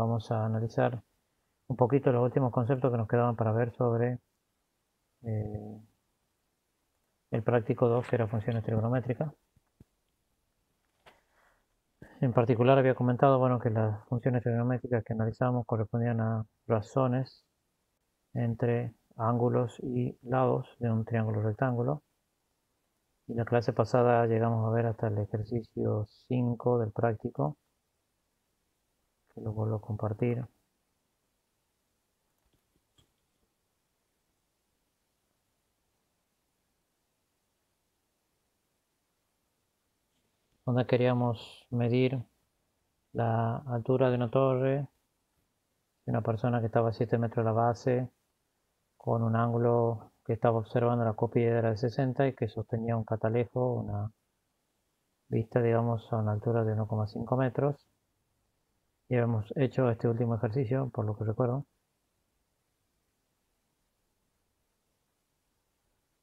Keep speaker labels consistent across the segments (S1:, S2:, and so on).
S1: vamos a analizar un poquito los últimos conceptos que nos quedaban para ver sobre el práctico 2, que era funciones trigonométricas. En particular había comentado, bueno, que las funciones trigonométricas que analizamos correspondían a razones entre ángulos y lados de un triángulo rectángulo. Y la clase pasada llegamos a ver hasta el ejercicio 5 del práctico, que lo vuelvo a compartir. Donde queríamos medir la altura de una torre de una persona que estaba a 7 metros de la base, con un ángulo que estaba observando la copia de 60 y que sostenía un catalejo, una vista, digamos, a una altura de 1,5 metros. Y hemos hecho este último ejercicio, por lo que recuerdo.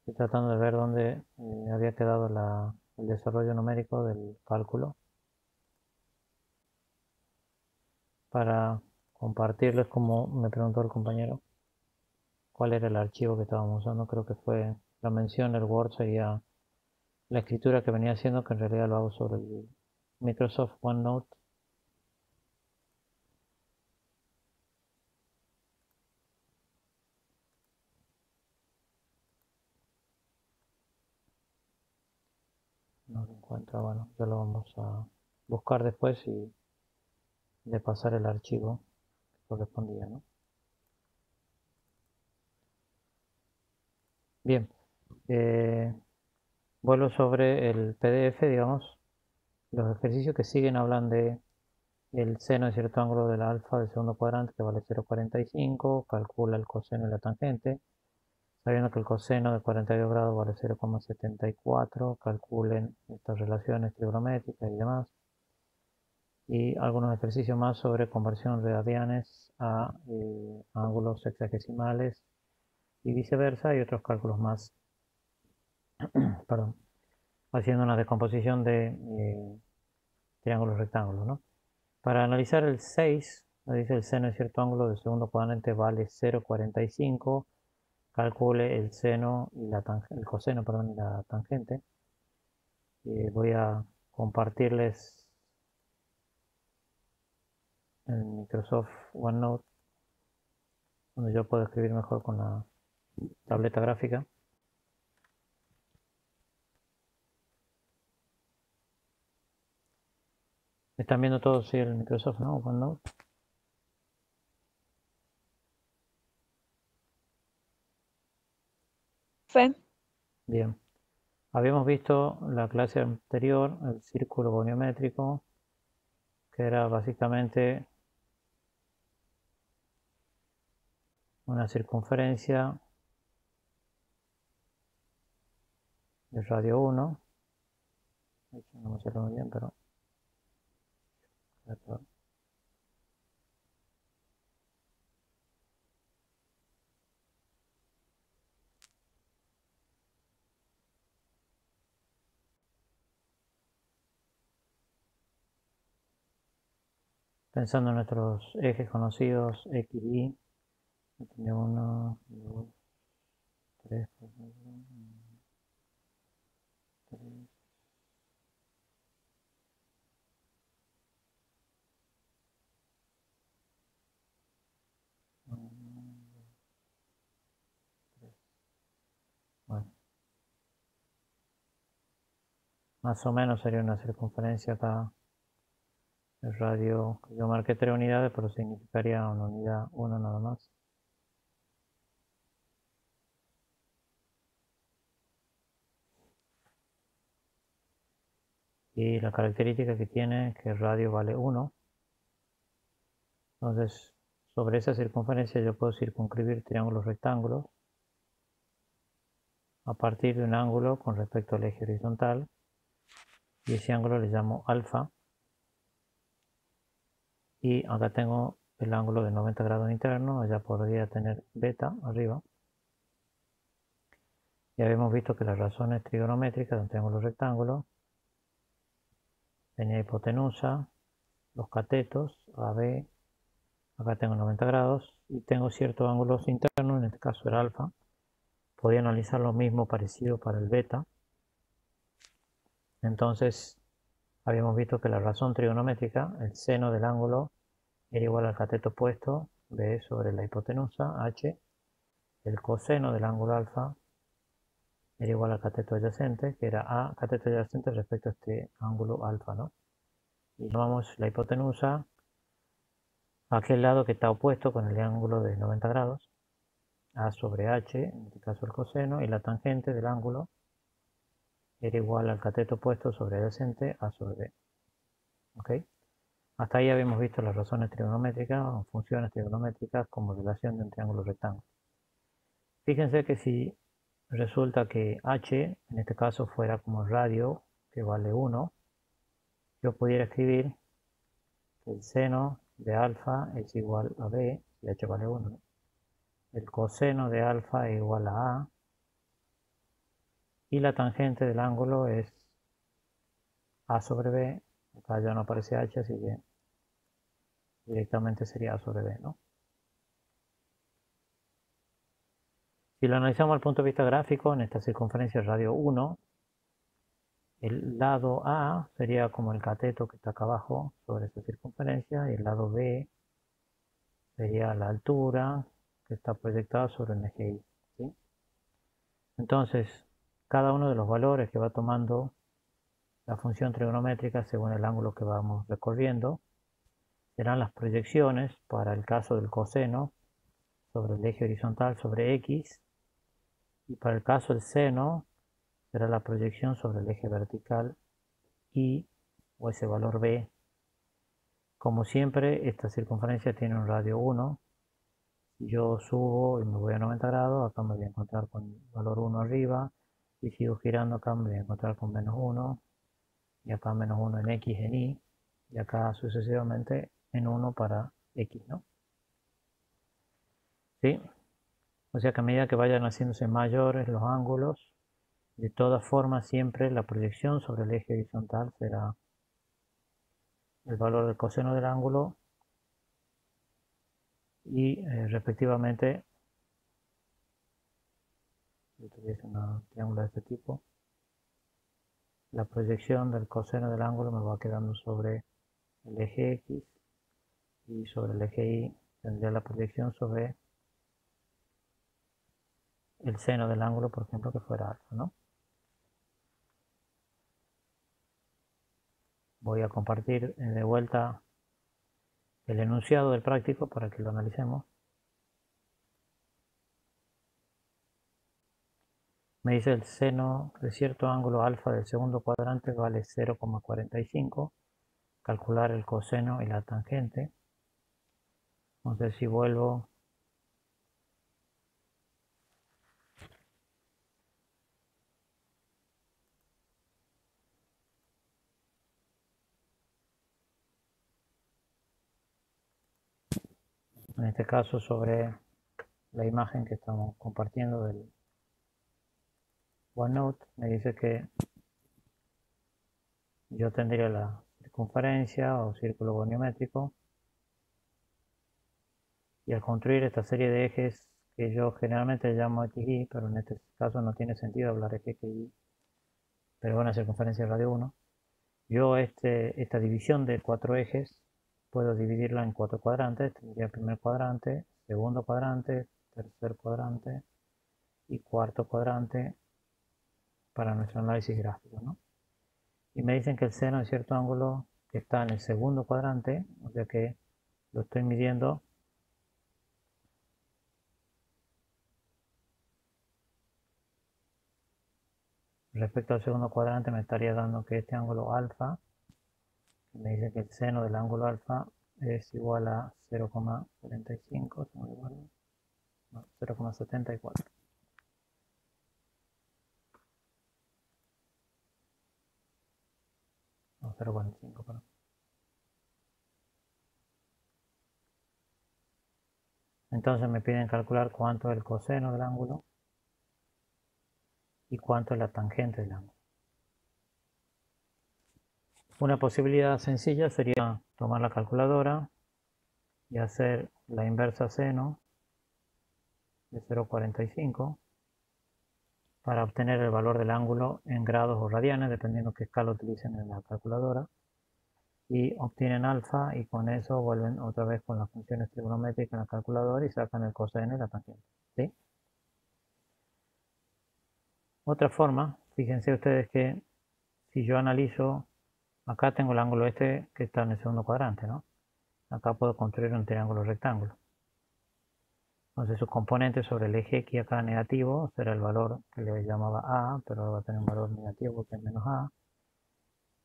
S1: Estoy tratando de ver dónde había quedado el desarrollo numérico del cálculo para compartirles, como me preguntó el compañero, cuál era el archivo que estábamos usando. Creo que fue la mención, el Word sería la escritura que venía haciendo, que en realidad lo hago sobre el Microsoft OneNote. No lo encuentro, bueno, ya lo vamos a buscar después y de pasar el archivo que correspondía, ¿no? Bien, vuelvo sobre el PDF, digamos. Los ejercicios que siguen hablan de el seno de cierto ángulo del alfa del segundo cuadrante, que vale 0,45, calcula el coseno y la tangente, sabiendo que el coseno de 42 grados vale 0,74, calculen estas relaciones trigonométricas y demás. Y algunos ejercicios más sobre conversión de radianes a ángulos sexagesimales y viceversa, y otros cálculos más, perdón, haciendo una descomposición de triángulos rectángulos, ¿no? Para analizar el 6, nos dice el seno de cierto ángulo del segundo cuadrante vale 0,45, calcule el seno y el coseno, perdón, y la tangente. Voy a compartirles en Microsoft OneNote, donde yo puedo escribir mejor con la tableta gráfica. Están viendo todos, sí, el Microsoft, ¿no? OneNote.
S2: Sí.
S1: Bien. Habíamos visto la clase anterior, el círculo goniométrico, que era básicamente una circunferencia de radio 1. No me sale muy bien, pero pensando en nuestros ejes conocidos, X, Y, tiene 1, 2, 3, 3. Bueno, más o menos sería una circunferencia acá. El radio, yo marqué 3 unidades, pero significaría una unidad 1 nada más. Y la característica que tiene es que el radio vale 1. Entonces, sobre esa circunferencia yo puedo circunscribir triángulos rectángulos a partir de un ángulo con respecto al eje horizontal, y ese ángulo le llamo alfa. Y acá tengo el ángulo de 90 grados interno, allá podría tener beta arriba. Ya habíamos visto que las razones trigonométricas de un triángulo rectángulo tenía hipotenusa, los catetos AB Acá tengo 90 grados y tengo ciertos ángulos internos, en este caso era alfa. Podía analizar lo mismo parecido para el beta. Entonces, habíamos visto que la razón trigonométrica, el seno del ángulo, era igual al cateto opuesto, B sobre la hipotenusa, H. El coseno del ángulo alfa era igual al cateto adyacente, que era A cateto adyacente respecto a este ángulo alfa, ¿no? Y llamamos la hipotenusa a aquel lado que está opuesto con el ángulo de 90 grados, A sobre H, en este caso el coseno, y la tangente del ángulo era igual al cateto opuesto sobre adyacente, A sobre B. ¿Ok? Hasta ahí habíamos visto las razones trigonométricas o funciones trigonométricas como relación de un triángulo rectángulo. Fíjense que si resulta que H, en este caso fuera como radio, que vale 1, yo pudiera escribir que el seno de alfa es igual a B, si H vale 1, ¿no? El coseno de alfa es igual a A, y la tangente del ángulo es A sobre B, acá ya no aparece H, así que directamente sería A sobre B, ¿no? Si lo analizamos al punto de vista gráfico, en esta circunferencia radio 1, el lado A sería como el cateto que está acá abajo sobre esta circunferencia, y el lado B sería la altura que está proyectada sobre el eje Y, ¿sí? Entonces, cada uno de los valores que va tomando la función trigonométrica según el ángulo que vamos recorriendo serán las proyecciones para el caso del coseno sobre el eje horizontal sobre X, y para el caso del seno será la proyección sobre el eje vertical Y, o ese valor B. Como siempre, esta circunferencia tiene un radio 1. Si yo subo y me voy a 90 grados, acá me voy a encontrar con el valor 1 arriba, y sigo girando acá me voy a encontrar con menos 1, y acá menos 1 en X, en Y, y acá sucesivamente en 1 para X, ¿no? ¿Sí? O sea que a medida que vayan haciéndose mayores los ángulos, de todas formas siempre la proyección sobre el eje horizontal será el valor del coseno del ángulo y respectivamente, si tuviese un triángulo de este tipo, la proyección del coseno del ángulo me va quedando sobre el eje X, y sobre el eje Y tendría la proyección sobre el seno del ángulo, por ejemplo, que fuera alfa, ¿no? Voy a compartir de vuelta el enunciado del práctico para que lo analicemos. Me dice el seno de cierto ángulo alfa del segundo cuadrante vale 0,45. Calcular el coseno y la tangente. Entonces si vuelvo en este caso sobre la imagen que estamos compartiendo del OneNote, me dice que yo tendría la circunferencia o círculo goniométrico, y al construir esta serie de ejes que yo generalmente llamo XY, pero en este caso no tiene sentido hablar de XY, pero una circunferencia de radio 1, yo esta división de 4 ejes puedo dividirla en 4 cuadrantes. Tendría primer cuadrante, segundo cuadrante, tercer cuadrante y cuarto cuadrante para nuestro análisis gráfico, ¿no? Y me dicen que el seno de cierto ángulo que está en el segundo cuadrante, o sea que lo estoy midiendo respecto al segundo cuadrante, me estaría dando que este ángulo alfa, me dice que el seno del ángulo alfa es igual a 0,45, no, 0,74. No, 0,45, perdón. Entonces me piden calcular cuánto es el coseno del ángulo y cuánto es la tangente del ángulo. Una posibilidad sencilla sería tomar la calculadora y hacer la inversa seno de 0,45 para obtener el valor del ángulo en grados o radianes, dependiendo qué escala utilicen en la calculadora. Y obtienen alfa y con eso vuelven otra vez con las funciones trigonométricas en la calculadora y sacan el coseno y la tangente. ¿Sí? Otra forma, fíjense ustedes que si yo analizo, acá tengo el ángulo este que está en el segundo cuadrante, ¿no? Acá puedo construir un triángulo rectángulo. Entonces su componente sobre el eje X acá negativo será el valor que le llamaba A, pero ahora va a tener un valor negativo porque es menos A.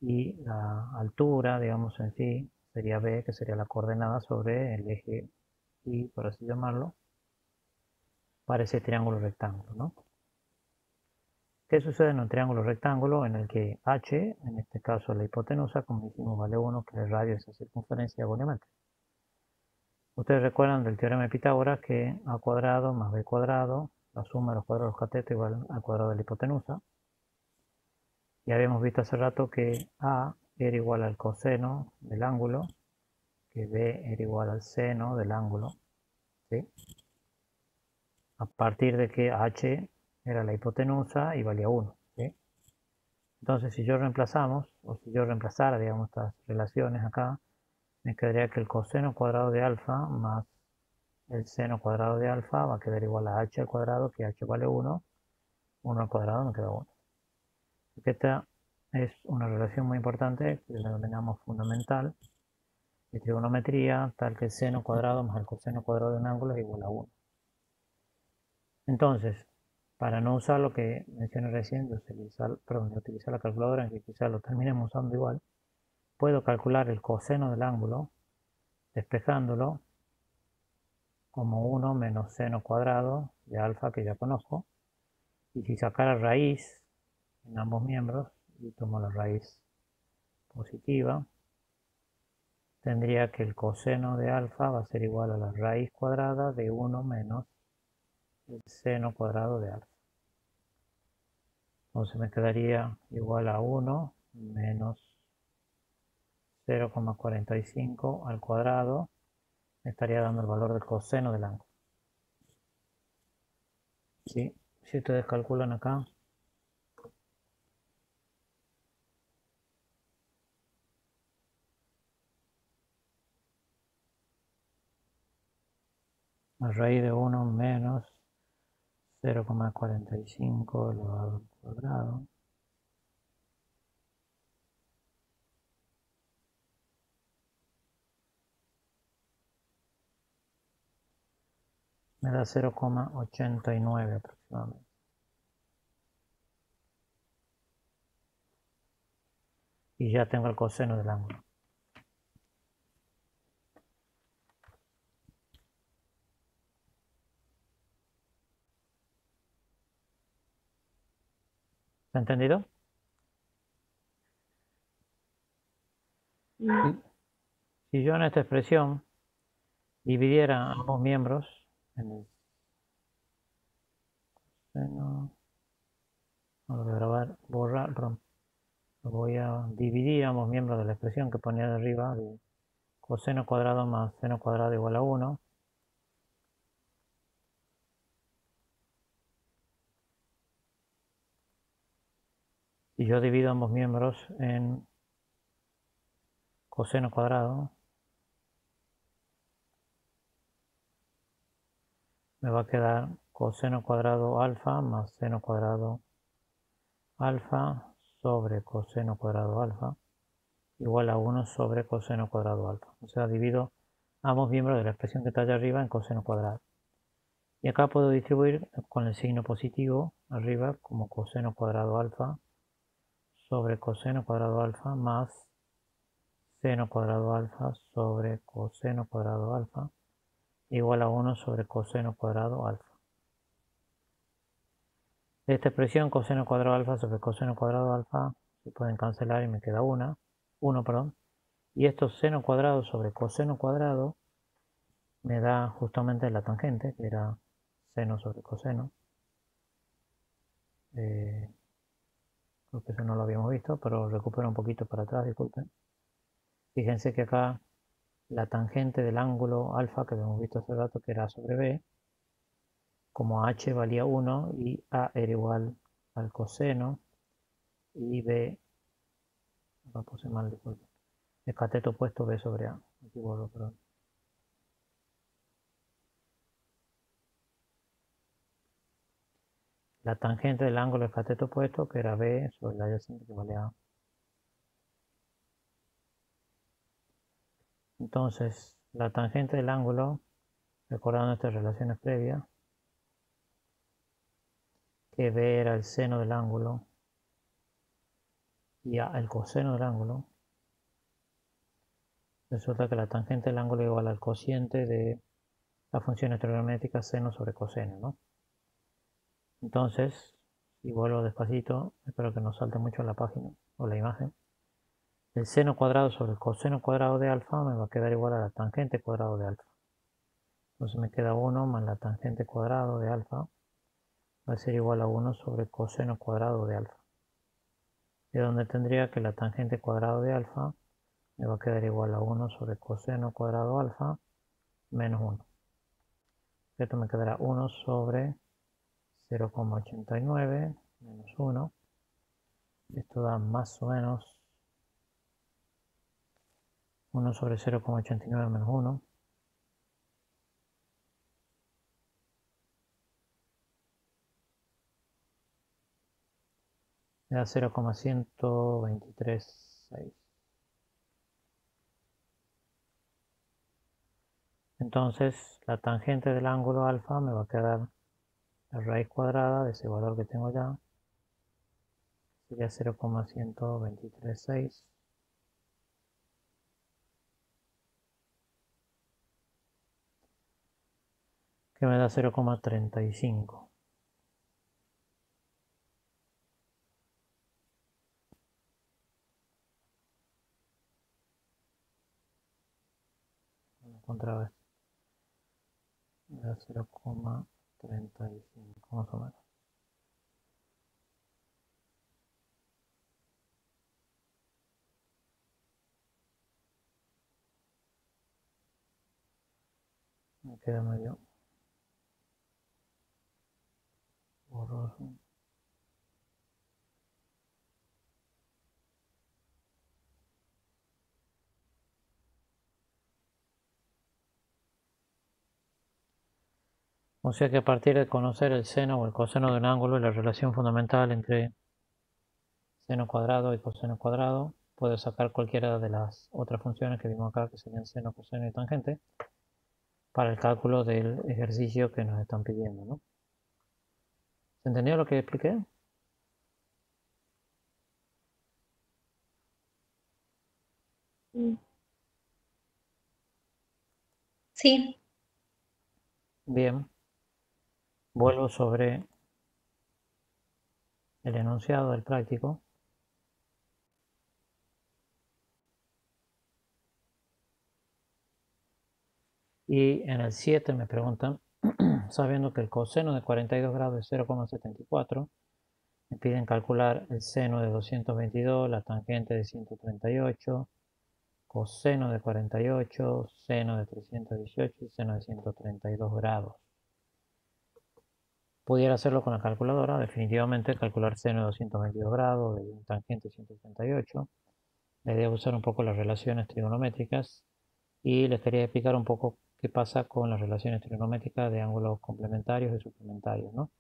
S1: Y la altura, digamos en sí, sería B, que sería la coordenada sobre el eje Y, por así llamarlo, para ese triángulo rectángulo, ¿no? ¿Qué sucede en un triángulo rectángulo en el que H, en este caso la hipotenusa, como dijimos, vale 1, que es el radio de esa circunferencia volumétrica? Ustedes recuerdan del teorema de Pitágoras que A cuadrado más B cuadrado, la suma de los cuadrados de los catetos igual al cuadrado de la hipotenusa. Y habíamos visto hace rato que A era igual al coseno del ángulo, que B era igual al seno del ángulo, ¿sí? A partir de que H era la hipotenusa y valía 1, ¿sí? Entonces, si yo reemplazamos, o si yo reemplazara, digamos, estas relaciones acá, me quedaría que el coseno cuadrado de alfa más el seno cuadrado de alfa va a quedar igual a h al cuadrado, que h vale 1, 1 al cuadrado me queda 1. Esta es una relación muy importante que la denominamos fundamental de trigonometría, tal que el seno cuadrado más el coseno cuadrado de un ángulo es igual a 1. Entonces, para no usar lo que mencioné recién, de utilizar la calculadora, que quizás lo terminemos usando igual, puedo calcular el coseno del ángulo despejándolo como 1 menos seno cuadrado de alfa, que ya conozco. Y si sacara raíz en ambos miembros y tomo la raíz positiva, tendría que el coseno de alfa va a ser igual a la raíz cuadrada de 1 menos el seno cuadrado de alfa. Entonces me quedaría igual a 1 menos 0,45 al cuadrado. Me estaría dando el valor del coseno del ángulo. ¿Sí? Si ustedes calculan acá, la raíz de 1 menos 0,45 elevado al cuadrado me da 0,89 aproximadamente. Y ya tengo el coseno del ángulo. ¿Se ha entendido? Si yo en esta expresión dividiera ambos miembros en el seno, no lo voy a grabar, borrar, perdón, lo voy a dividir ambos miembros de la expresión que ponía de arriba, de coseno cuadrado más seno cuadrado igual a 1. Y yo divido ambos miembros en coseno cuadrado, me va a quedar coseno cuadrado alfa más seno cuadrado alfa sobre coseno cuadrado alfa igual a 1 sobre coseno cuadrado alfa. O sea, divido ambos miembros de la expresión que está allá arriba en coseno cuadrado. Y acá puedo distribuir con el signo positivo arriba como coseno cuadrado alfa sobre coseno cuadrado alfa más seno cuadrado alfa sobre coseno cuadrado alfa igual a 1 sobre coseno cuadrado alfa. De esta expresión coseno cuadrado alfa sobre coseno cuadrado alfa se pueden cancelar y me queda 1, perdón. Y esto seno cuadrado sobre coseno cuadrado me da justamente la tangente, que era seno sobre coseno. Creo que eso no lo habíamos visto, pero recupero un poquito para atrás, disculpen. Fíjense que acá la tangente del ángulo alfa que habíamos visto hace rato que era A sobre B, como h valía 1 y A era igual al coseno y B, lo puse mal, disculpe, el cateto opuesto B sobre A. Aquí vuelvo, perdón. La tangente del ángulo del cateto opuesto que era B sobre la adyacente que vale A. Entonces, la tangente del ángulo, recordando nuestras relaciones previas, que B era el seno del ángulo y A el coseno del ángulo, resulta que la tangente del ángulo es igual al cociente de la función trigonométrica seno sobre coseno, ¿no? Entonces, si vuelvo despacito, espero que no salte mucho la página o la imagen. El seno cuadrado sobre el coseno cuadrado de alfa me va a quedar igual a la tangente cuadrado de alfa. Entonces me queda 1 más la tangente cuadrado de alfa va a ser igual a 1 sobre el coseno cuadrado de alfa. De donde tendría que la tangente cuadrado de alfa me va a quedar igual a 1 sobre coseno cuadrado alfa menos 1. Esto me quedará 1 sobre 0,89 menos 1. Esto da más o menos 1 sobre 0,89 menos 1. Me da 0,1236. Entonces la tangente del ángulo alfa me va a quedar la raíz cuadrada de ese valor que tengo ya. Sería 0,1236. Que me da 0,35. Encontraba esto. Me da 0,35 más o menos. Me queda medio borroso. O sea que a partir de conocer el seno o el coseno de un ángulo y la relación fundamental entre seno cuadrado y coseno cuadrado, puedo sacar cualquiera de las otras funciones que vimos acá, que serían seno, coseno y tangente, para el cálculo del ejercicio que nos están pidiendo, ¿no? ¿Se entendió lo que expliqué?
S2: Mm. Sí,
S1: Bien, vuelvo sobre el enunciado del práctico. Y en el 7 me preguntan, sabiendo que el coseno de 42 grados es 0,74, me piden calcular el seno de 222, la tangente de 138, coseno de 48, seno de 318 y seno de 132 grados. Pudiera hacerlo con la calculadora, definitivamente calcular seno de 222 grados, de tangente de 138. La idea es usar un poco las relaciones trigonométricas y les quería explicar un poco qué pasa con las relaciones trigonométricas de ángulos complementarios y suplementarios, ¿no?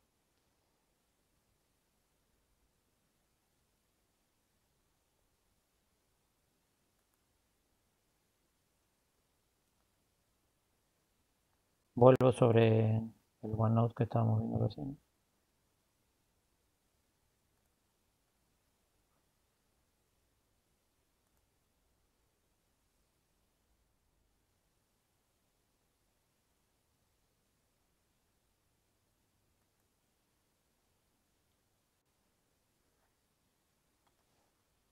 S1: Vuelvo sobre el OneNote que estábamos viendo recién.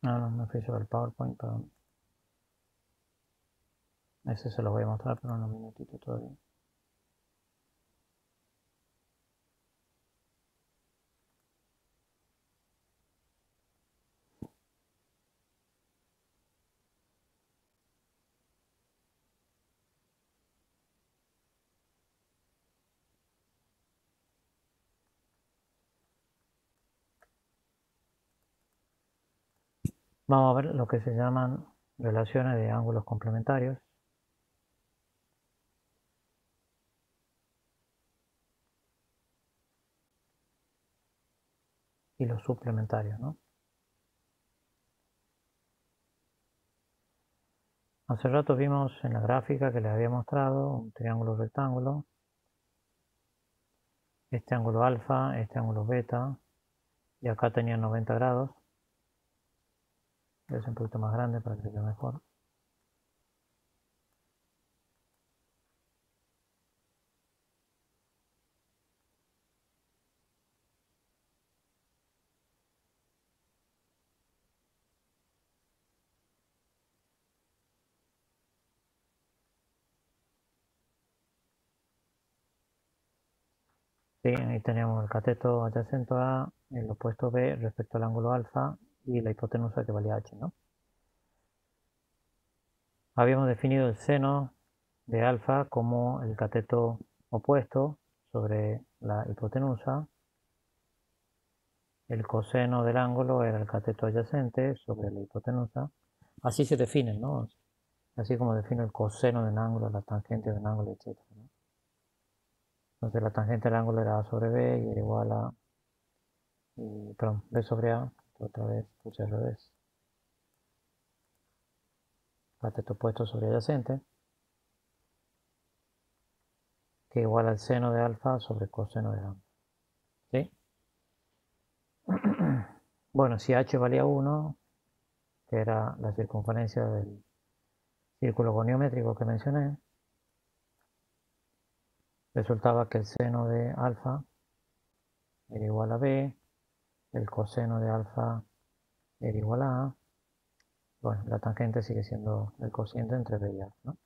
S1: No, me fui sobre el PowerPoint, pero ese se lo voy a mostrar, pero en un minutito todavía. Vamos a ver lo que se llaman relaciones de ángulos complementarios y los suplementarios, ¿no? Hace rato vimos en la gráfica que les había mostrado un triángulo rectángulo, este ángulo alfa, este ángulo beta, y acá tenía 90 grados. Es un poquito más grande para que se vea mejor. Sí, ahí tenemos el cateto adyacente A, el opuesto B respecto al ángulo alfa y la hipotenusa que valía h, ¿no? Habíamos definido el seno de alfa como el cateto opuesto sobre la hipotenusa. El coseno del ángulo era el cateto adyacente sobre la hipotenusa. Así se definen, ¿no? Así como defino el coseno de un ángulo, la tangente de un ángulo, etc., ¿no? Entonces la tangente del ángulo era A sobre B y era igual a, perdón, B sobre A, otra vez puse al revés, cateto opuesto sobre adyacente, que es igual al seno de alfa sobre coseno de ángulo. ¿Sí? Bueno, si h valía 1, que era la circunferencia del círculo goniométrico que mencioné, resultaba que el seno de alfa era igual a b, el coseno de alfa era igual a a. Bueno, la tangente sigue siendo el cociente entre b y a, ¿no?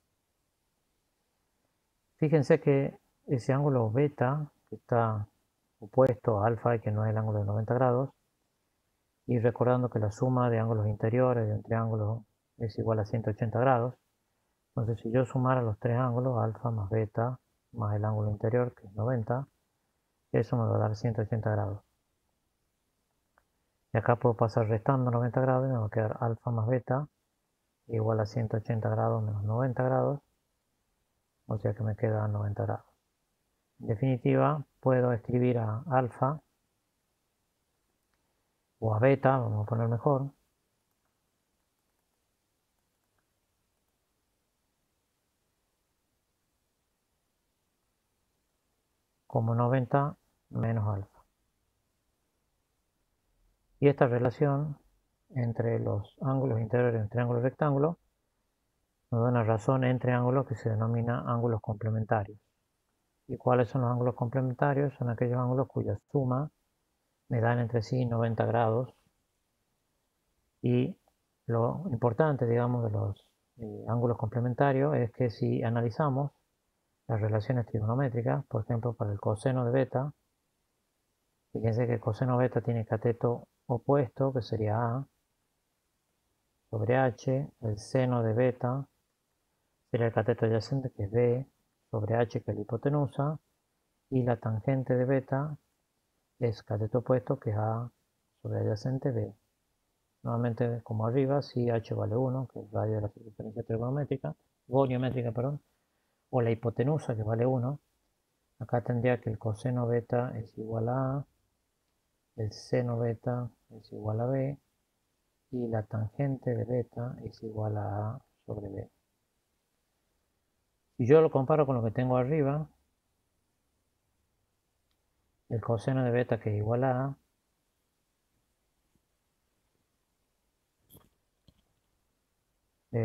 S1: Fíjense que ese ángulo beta, que está opuesto a alfa y que no es el ángulo de 90 grados, y recordando que la suma de ángulos interiores de un triángulo es igual a 180 grados, entonces si yo sumara los tres ángulos, alfa más beta, más el ángulo interior, que es 90, eso me va a dar 180 grados. Y acá puedo pasar restando 90 grados y me va a quedar alfa más beta igual a 180 grados menos 90 grados, o sea que me queda 90 grados. En definitiva, puedo escribir a alfa o a beta, vamos a poner mejor, como 90 menos alfa. Y esta relación entre los ángulos interiores de un triángulo rectángulo nos da una razón entre ángulos que se denomina ángulos complementarios. ¿Y cuáles son los ángulos complementarios? Son aquellos ángulos cuya suma me dan entre sí 90 grados. Y lo importante, digamos, de los ángulos complementarios es que si analizamos las relaciones trigonométricas, por ejemplo, para el coseno de beta, fíjense que el coseno beta tiene cateto opuesto, que sería A, sobre H, el seno de beta sería el cateto adyacente, que es B, sobre H, que es la hipotenusa, y la tangente de beta es cateto opuesto, que es A sobre adyacente B. Nuevamente, como arriba, si h vale 1, que es el radio de la circunferencia trigonométrica, goniométrica, perdón, o la hipotenusa, que vale 1, acá tendría que el coseno beta es igual a A, el seno beta es igual a B, y la tangente de beta es igual a A sobre B. Si yo lo comparo con lo que tengo arriba, el coseno de beta que es igual a A,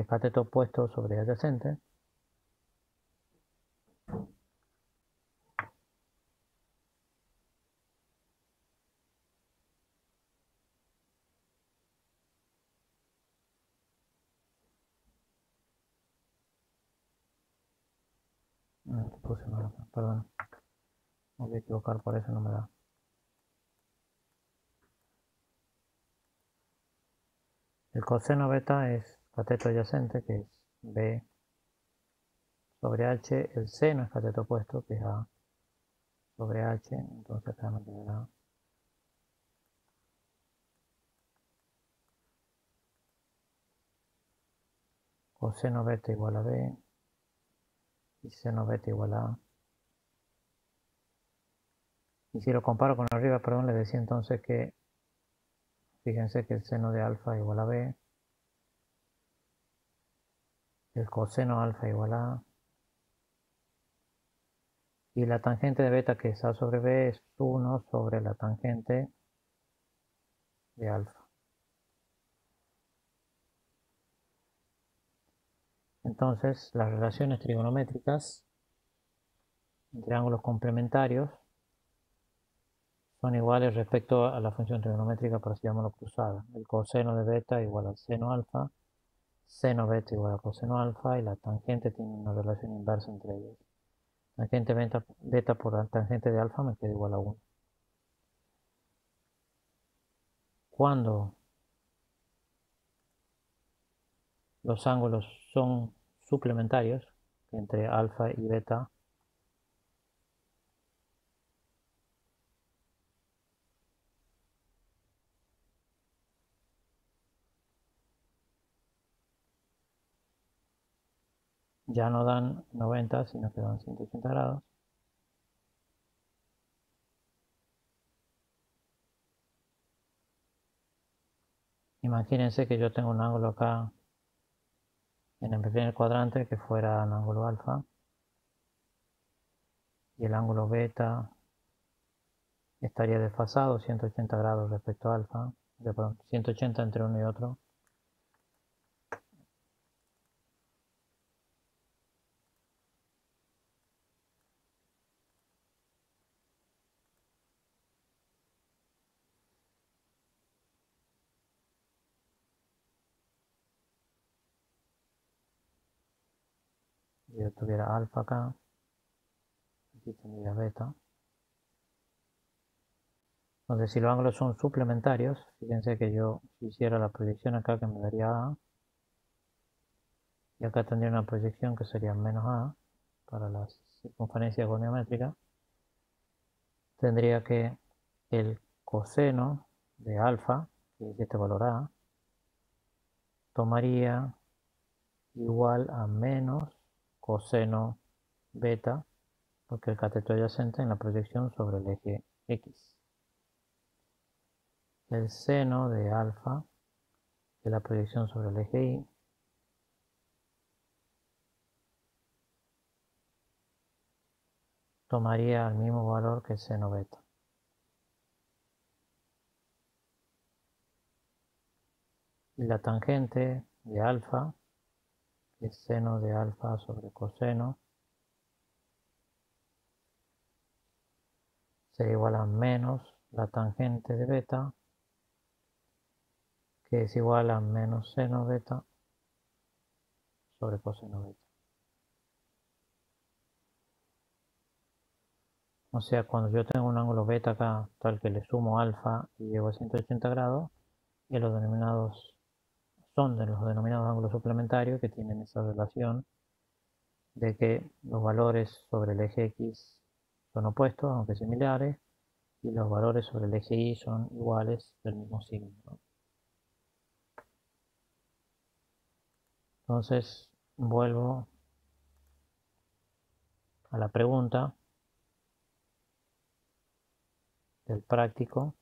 S1: cateto opuesto sobre adyacente, puse mal acá, perdón, me voy a equivocar, por eso no me da. El coseno beta es cateto adyacente, que es B sobre H, el seno es cateto opuesto, que es A sobre H, entonces acá me quedará coseno beta igual a B y seno beta igual a A. Y si lo comparo con arriba, perdón, les decía entonces que, fíjense que el seno de alfa igual a B, el coseno alfa igual a A, y la tangente de beta, que es A sobre B, es 1 sobre la tangente de alfa. Entonces, las relaciones trigonométricas entre ángulos complementarios son iguales respecto a la función trigonométrica, por así llamarlo, cruzada. El coseno de beta igual al seno alfa, seno beta igual a coseno alfa, y la tangente tiene una relación inversa entre ellos. Tangente beta por la tangente de alfa me queda igual a 1. Cuando los ángulos son suplementarios entre alfa y beta, ya no dan 90, sino que dan 180 grados. Imagínense que yo tengo un ángulo acá en el primer cuadrante que fuera un ángulo alfa, y el ángulo beta estaría desfasado 180 grados respecto a alfa, perdón, 180 entre uno y otro. Si yo tuviera alfa acá, aquí tendría beta. Entonces, si los ángulos son suplementarios, fíjense que yo hiciera la proyección acá que me daría A, y acá tendría una proyección que sería menos A para la circunferencia goniométrica. Tendría que el coseno de alfa, que es este valor A, tomaría igual a menos coseno beta, porque el cateto adyacente en la proyección sobre el eje X. El seno de alfa de la proyección sobre el eje Y tomaría el mismo valor que el seno beta. Y la tangente de alfa, que es seno de alfa sobre coseno, sería igual a menos la tangente de beta, que es igual a menos seno beta sobre coseno beta. O sea, cuando yo tengo un ángulo beta acá, tal que le sumo alfa y llego a 180 grados, y los denominados son de los denominados ángulos suplementarios que tienen esa relación de que los valores sobre el eje X son opuestos, aunque similares, y los valores sobre el eje Y son iguales del mismo signo, ¿no? Entonces, vuelvo a la pregunta del práctico.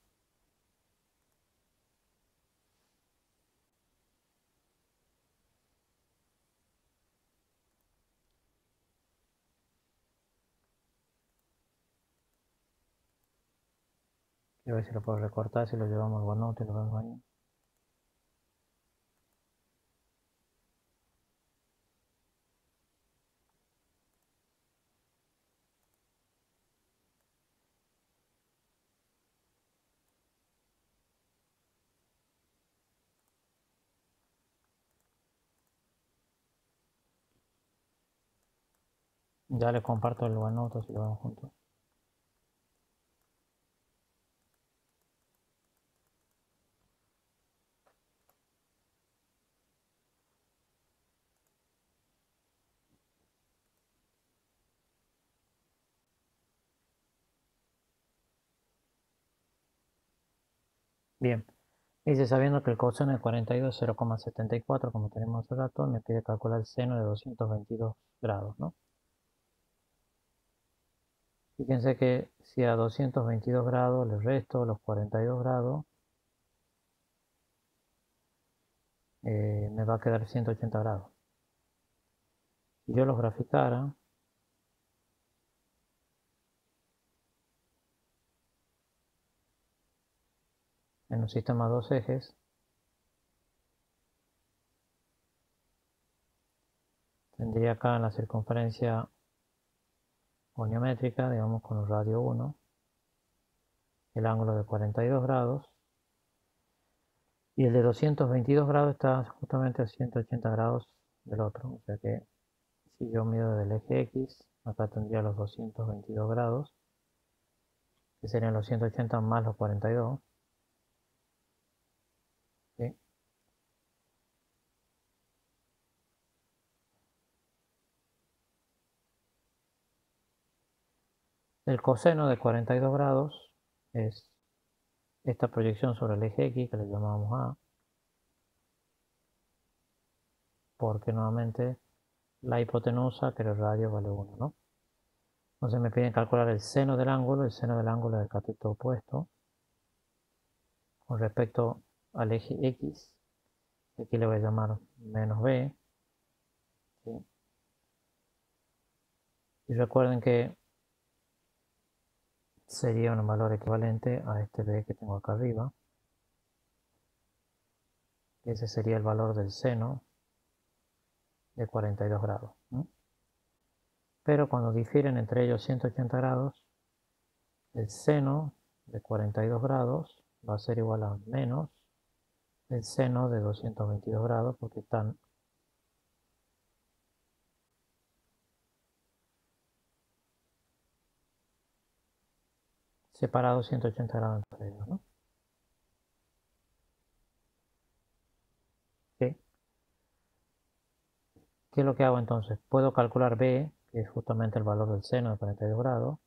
S1: Quiero ver si lo puedo recortar, si lo llevamos al OneNote y lo vemos ahí. Ya les comparto el OneNote si lo vemos juntos. Bien, Dice, sabiendo que el coseno de 42 es 0,74, como tenemos hace rato, me pide calcular el seno de 222 grados, ¿no? Fíjense que si a 222 grados le resto los 42 grados, me va a quedar 180 grados. Si yo los graficara, en un sistema de dos ejes, tendría acá en la circunferencia goniométrica, digamos con el radio 1, el ángulo de 42 grados, y el de 222 grados está justamente a 180 grados del otro. O sea que si yo mido desde el eje X, acá tendría los 222 grados, que serían los 180 más los 42. ¿Sí? El coseno de 42 grados es esta proyección sobre el eje X, que le llamamos A, porque nuevamente la hipotenusa, que el radio vale 1, ¿no? Entonces me piden calcular el seno del ángulo del cateto opuesto, con respecto al eje X, que aquí le voy a llamar menos B. ¿Sí? Y recuerden que sería un valor equivalente a este B que tengo acá arriba. Ese sería el valor del seno de 42 grados, ¿no? Pero cuando difieren entre ellos 180 grados, el seno de 42 grados va a ser igual a menos el seno de 222 grados, porque están separados 180 grados entre ellos, ¿no? ¿Sí? ¿Qué es lo que hago entonces? Puedo calcular B, que es justamente el valor del seno de 42 grados,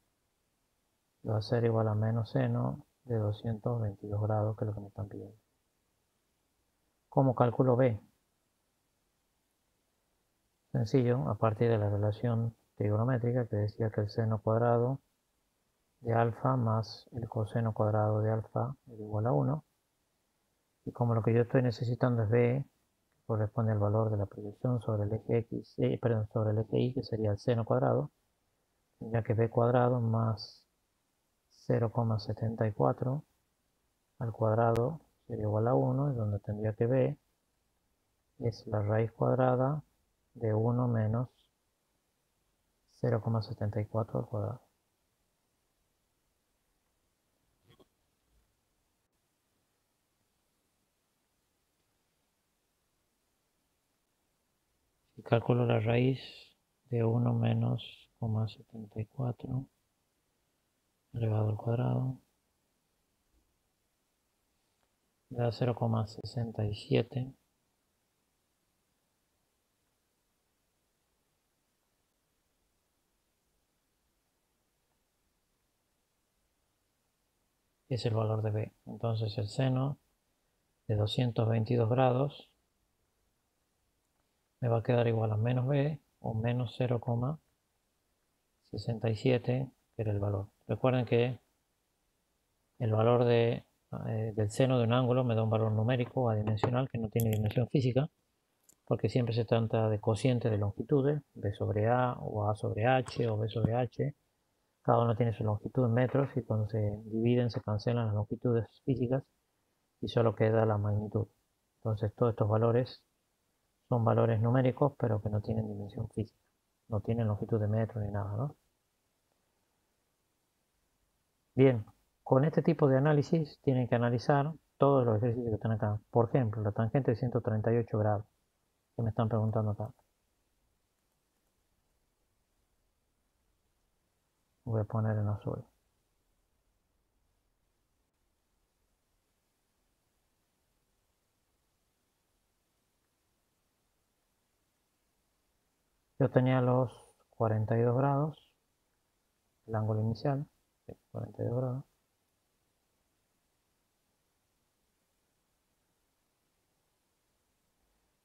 S1: y va a ser igual a menos seno de 222 grados, que es lo que me están pidiendo. ¿Cómo calculo B? Sencillo, a partir de la relación trigonométrica que decía que el seno cuadrado de alfa más el coseno cuadrado de alfa es igual a 1. Y como lo que yo estoy necesitando es B, que corresponde al valor de la proyección sobre el eje X, perdón, sobre el eje Y, que sería el seno cuadrado, tendría que B cuadrado más 0,74 al cuadrado sería igual a 1, y donde tendría que B es la raíz cuadrada de 1 menos 0,74 al cuadrado. Si calculo la raíz de 1 menos 0,74 elevado al cuadrado, me da 0,67. Es el valor de B. Entonces el seno de 222 grados me va a quedar igual a menos B o menos 0,67, que era el valor. Recuerden que el valor del seno de un ángulo me da un valor numérico adimensional que no tiene dimensión física, porque siempre se trata de cociente de longitudes, B sobre A o A sobre H o B sobre H. Cada uno tiene su longitud en metros, y cuando se dividen se cancelan las longitudes físicas y solo queda la magnitud. Entonces todos estos valores son valores numéricos, pero que no tienen dimensión física. No tienen longitud de metro ni nada, ¿no? Bien, con este tipo de análisis tienen que analizar todos los ejercicios que están acá. Por ejemplo, la tangente de 138 grados, que me están preguntando acá. Voy a poner en azul. Yo tenía los 42 grados, el ángulo inicial, 42 grados.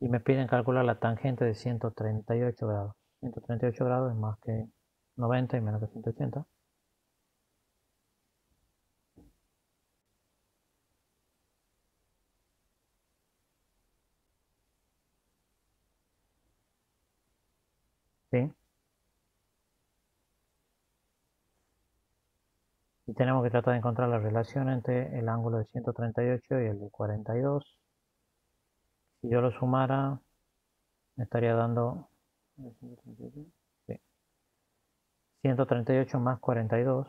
S1: Y me piden calcular la tangente de 138 grados. 138 grados es más que 90 y menos que 180. ¿Sí? Y tenemos que tratar de encontrar la relación entre el ángulo de 138 y el de 42. Si yo lo sumara, me estaría dando 138 más 42.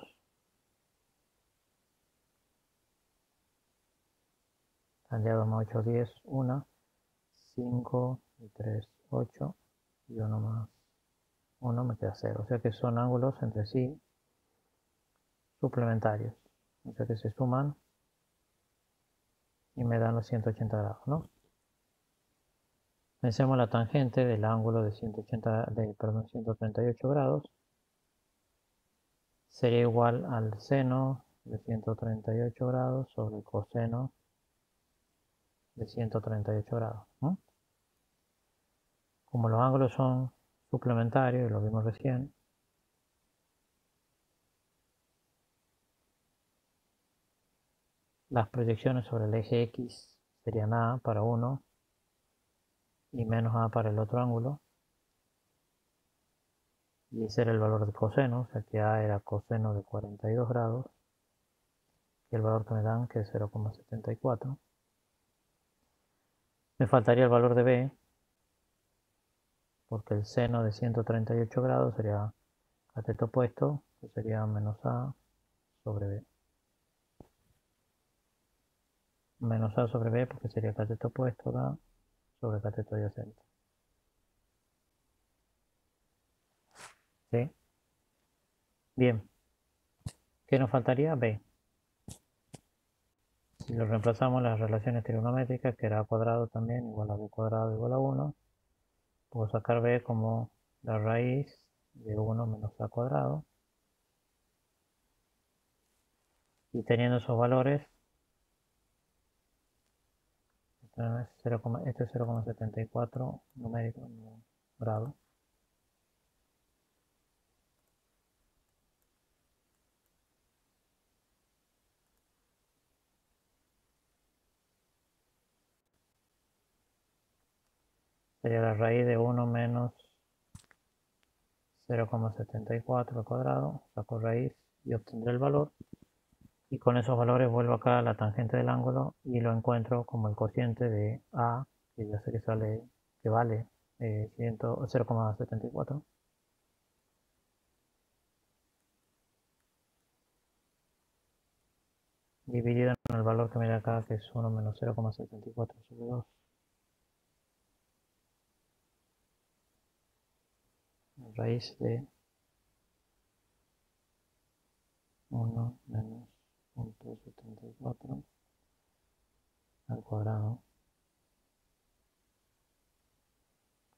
S1: Tendría 2 más 8, 10, 1, 5 y 3, 8 y 1 más 1 me queda 0. O sea que son ángulos entre sí suplementarios. O sea que se suman y me dan los 180 grados, ¿no? Pensemos la tangente del ángulo de 138 grados. Sería igual al seno de 138 grados sobre el coseno de 138 grados, ¿no? Como los ángulos son suplementarios, y lo vimos recién, las proyecciones sobre el eje X serían A para uno y menos A para el otro ángulo. Y ese era el valor de coseno, o sea que A era coseno de 42 grados. Y el valor que me dan, que es 0,74. Me faltaría el valor de B, porque el seno de 138 grados sería cateto opuesto, que sería menos A sobre B. Menos A sobre B, porque sería cateto opuesto A sobre cateto adyacente. ¿Sí? Bien. ¿Qué nos faltaría? B. Si lo reemplazamos las relaciones trigonométricas, que era A cuadrado también igual a B cuadrado igual a 1, puedo sacar B como la raíz de 1 menos A cuadrado. Y teniendo esos valores, esto es 0,74 numérico, no grado. Sería la raíz de 1 menos 0,74 al cuadrado. Saco raíz y obtendré el valor. Y con esos valores vuelvo acá a la tangente del ángulo y lo encuentro como el cociente de A, que ya sé que vale 0,74. Dividido en el valor que me da acá, que es 1 menos 0,74 sobre 2. Raíz de 1 menos 0,74 al cuadrado,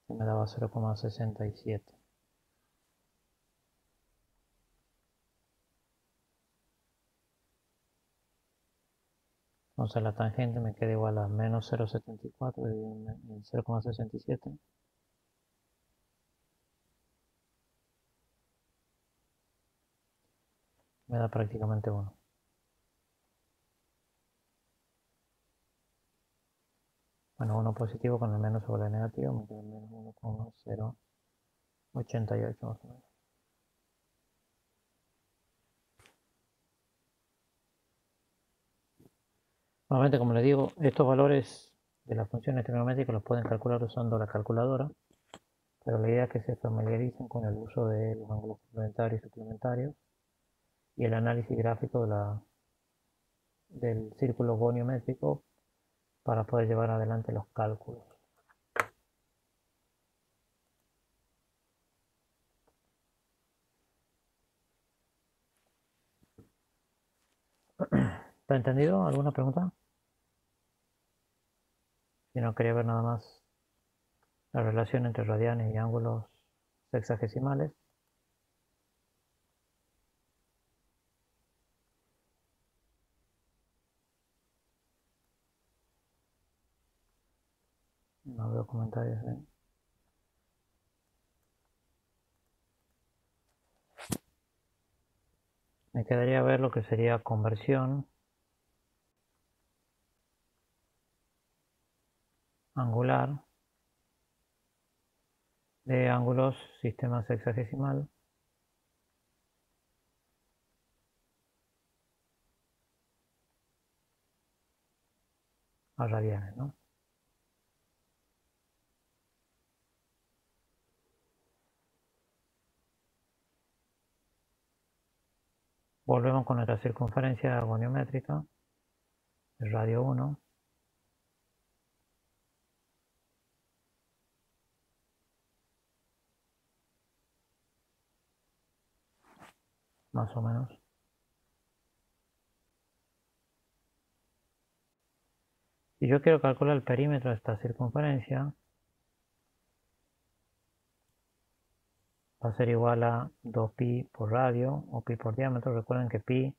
S1: que me daba 0,67. Entonces la tangente me queda igual a menos 0,74 dividido en 0,67. Me da prácticamente 1. Bueno, 1 positivo con el menos sobre el negativo me queda menos 1,088 más o menos. Nuevamente, como les digo, estos valores de las funciones trigonométricas los pueden calcular usando la calculadora, pero la idea es que se familiaricen con el uso de los ángulos complementarios y suplementarios y el análisis gráfico del círculo goniométrico para poder llevar adelante los cálculos. ¿Está entendido? ¿Alguna pregunta? Si no, quería ver nada más la relación entre radianes y ángulos sexagesimales. No veo comentarios ahí. Me quedaría ver lo que sería conversión angular de ángulos sistema sexagesimal a radianes, ¿no? Volvemos con nuestra circunferencia goniométrica, el radio 1. Más o menos. Si yo quiero calcular el perímetro de esta circunferencia, va a ser igual a 2pi por radio o pi por diámetro. Recuerden que pi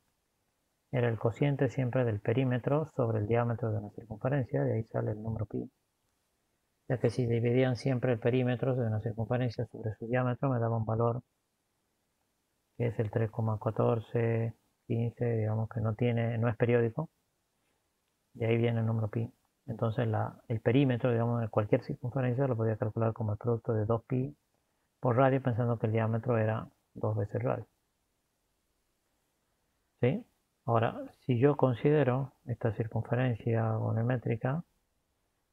S1: era el cociente siempre del perímetro sobre el diámetro de una circunferencia, de ahí sale el número pi. Ya que si dividían siempre el perímetro de una circunferencia sobre su diámetro, me daba un valor que es el 3,1415, digamos que no es periódico, de ahí viene el número pi. Entonces el perímetro, digamos, de cualquier circunferencia lo podía calcular como el producto de 2pi por radio, pensando que el diámetro era 2 veces radio. ¿Sí? Ahora, si yo considero esta circunferencia goniométrica,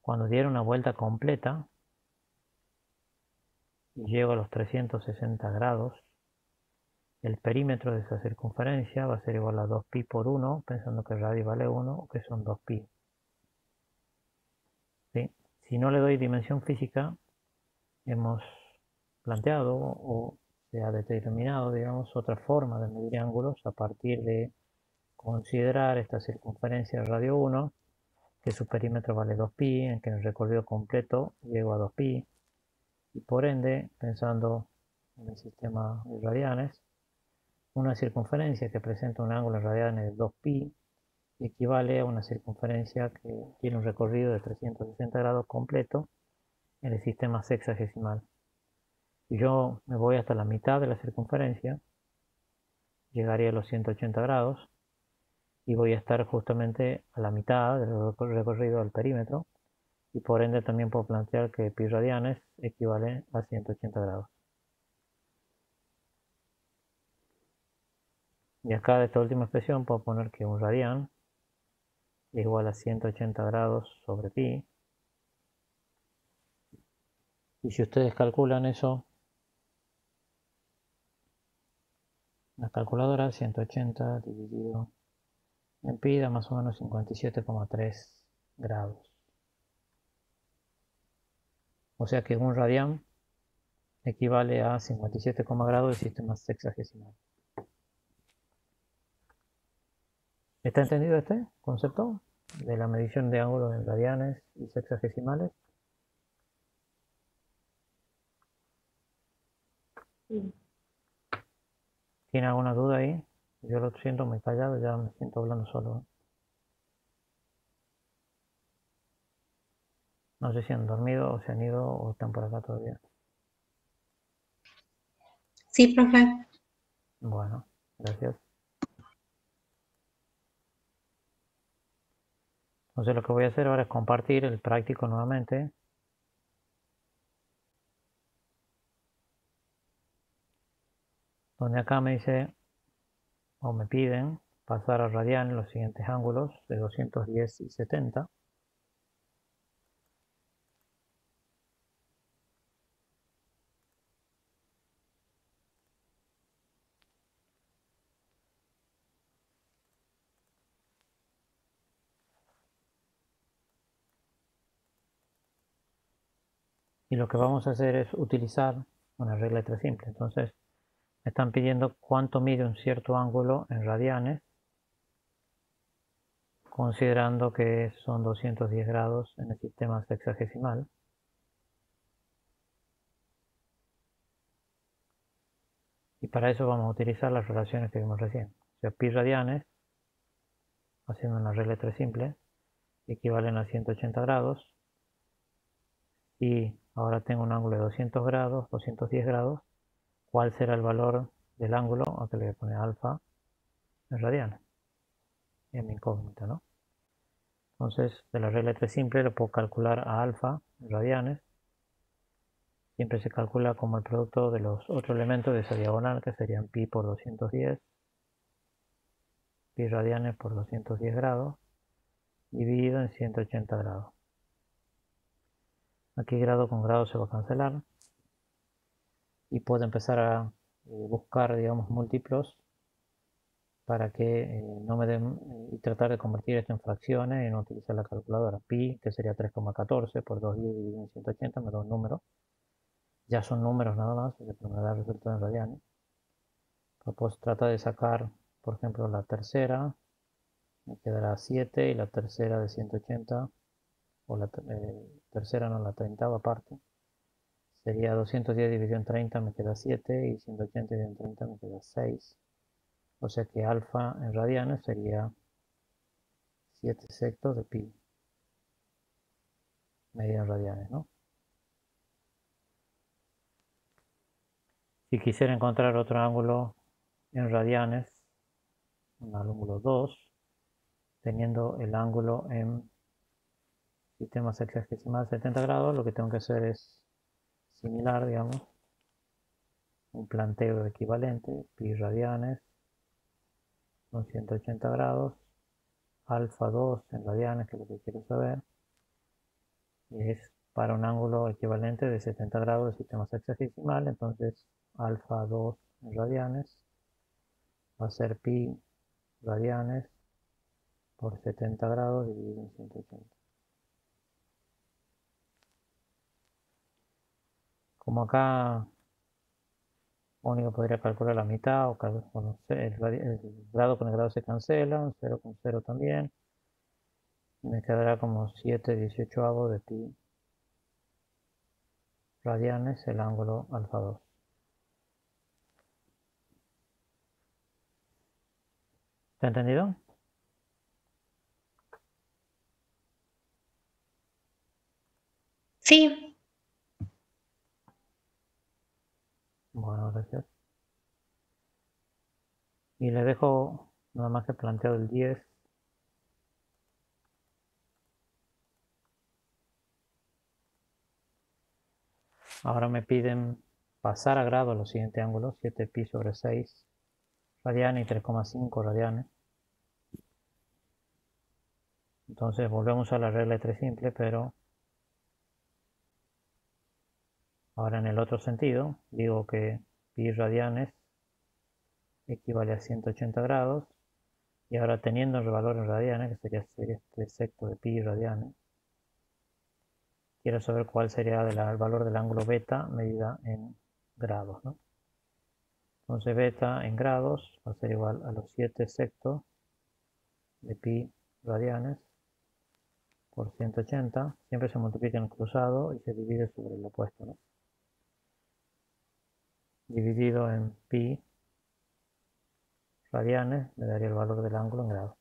S1: cuando diera una vuelta completa y llego a los 360 grados, el perímetro de esa circunferencia va a ser igual a 2pi por 1, pensando que el radio vale 1, o que son 2pi. ¿Sí? Si no le doy dimensión física, hemos planteado o se ha determinado, digamos, otra forma de medir ángulos a partir de considerar esta circunferencia radio 1, que su perímetro vale 2pi, en que en el recorrido completo llego a 2pi, y por ende, pensando en el sistema de radianes, una circunferencia que presenta un ángulo en radianes de 2pi equivale a una circunferencia que tiene un recorrido de 360 grados completo en el sistema sexagesimal. Si yo me voy hasta la mitad de la circunferencia, llegaría a los 180 grados y voy a estar justamente a la mitad del recorrido del perímetro, y por ende también puedo plantear que pi radianes equivale a 180 grados. Y acá de esta última expresión puedo poner que un radián es igual a 180 grados sobre pi. Y si ustedes calculan eso, la calculadora, 180 dividido en pi da más o menos 57,3 grados. O sea que un radián equivale a 57, grados del sistema sexagesimal. ¿Está entendido este concepto de la medición de ángulos en radianes y sexagesimales?
S2: Sí.
S1: ¿Tiene alguna duda ahí? Yo lo siento muy callado, ya me siento hablando solo. No sé si han dormido o se han ido o están por acá todavía.
S2: Sí, profe.
S1: Bueno, gracias. Entonces lo que voy a hacer ahora es compartir el práctico nuevamente. Donde acá me dice, o me piden, pasar a radian los siguientes ángulos de 210 y 70. Y lo que vamos a hacer es utilizar una regla de tres simple. Entonces, me están pidiendo cuánto mide un cierto ángulo en radianes, considerando que son 210 grados en el sistema sexagesimal. Y para eso vamos a utilizar las relaciones que vimos recién. O sea, pi radianes, haciendo una regla de tres simple, equivalen a 180 grados. y ahora tengo un ángulo de 200 grados, 210 grados, ¿cuál será el valor del ángulo? Aquí le voy a poner alfa en radianes, en mi incógnita, ¿no? Entonces, de la regla de 3 simple, lo puedo calcular a alfa en radianes. Siempre se calcula como el producto de los otros elementos de esa diagonal, que serían pi por 210, pi radianes por 210 grados, dividido en 180 grados. Aquí grado con grado se va a cancelar y puedo empezar a buscar, digamos, múltiplos para que no me den y tratar de convertir esto en fracciones y no utilizar la calculadora. Pi, que sería 3,14 por 210 dividido en 180, me da un número. Ya son números nada más, pero me da el resultado en radianes. Pues trata de sacar, por ejemplo, la tercera, me quedará 7 y la tercera de 180, o la tercera no, la 30ª parte, sería 210 dividido en 30 me queda 7 y 180 dividido en 30 me queda 6. O sea que alfa en radianes sería 7 sextos de pi, medido en radianes, ¿no? Si quisiera encontrar otro ángulo en radianes, un ángulo 2, teniendo el ángulo en sistema sexagesimal 70 grados, lo que tengo que hacer es similar, digamos, un planteo equivalente, pi radianes con 180 grados, alfa 2 en radianes, que es lo que quiero saber, es para un ángulo equivalente de 70 grados de sistema sexagesimal, entonces alfa 2 en radianes va a ser pi radianes por 70 grados dividido en 180. Como acá único podría calcular la mitad, o el grado con el grado se cancela, 0 con 0 también, y me quedará como 7/18 de pi radianes el ángulo alfa 2. ¿Te ha entendido?
S2: Sí,
S1: Bueno, gracias. Y le dejo nada más que planteado el 10. Ahora me piden pasar a grado los siguientes ángulos, 7pi sobre 6 radianes y 3,5 radianes. Entonces volvemos a la regla de 3 simple, pero ahora en el otro sentido, digo que pi radianes equivale a 180 grados, y ahora teniendo el valor en radianes, que sería este sexto de pi radianes, quiero saber cuál sería el valor del ángulo beta medida en grados, ¿no? Entonces beta en grados va a ser igual a los 7 sextos de pi radianes por 180. Siempre se multiplica en el cruzado y se divide sobre el opuesto, ¿no? Dividido en pi radianes me daría el valor del ángulo en grados.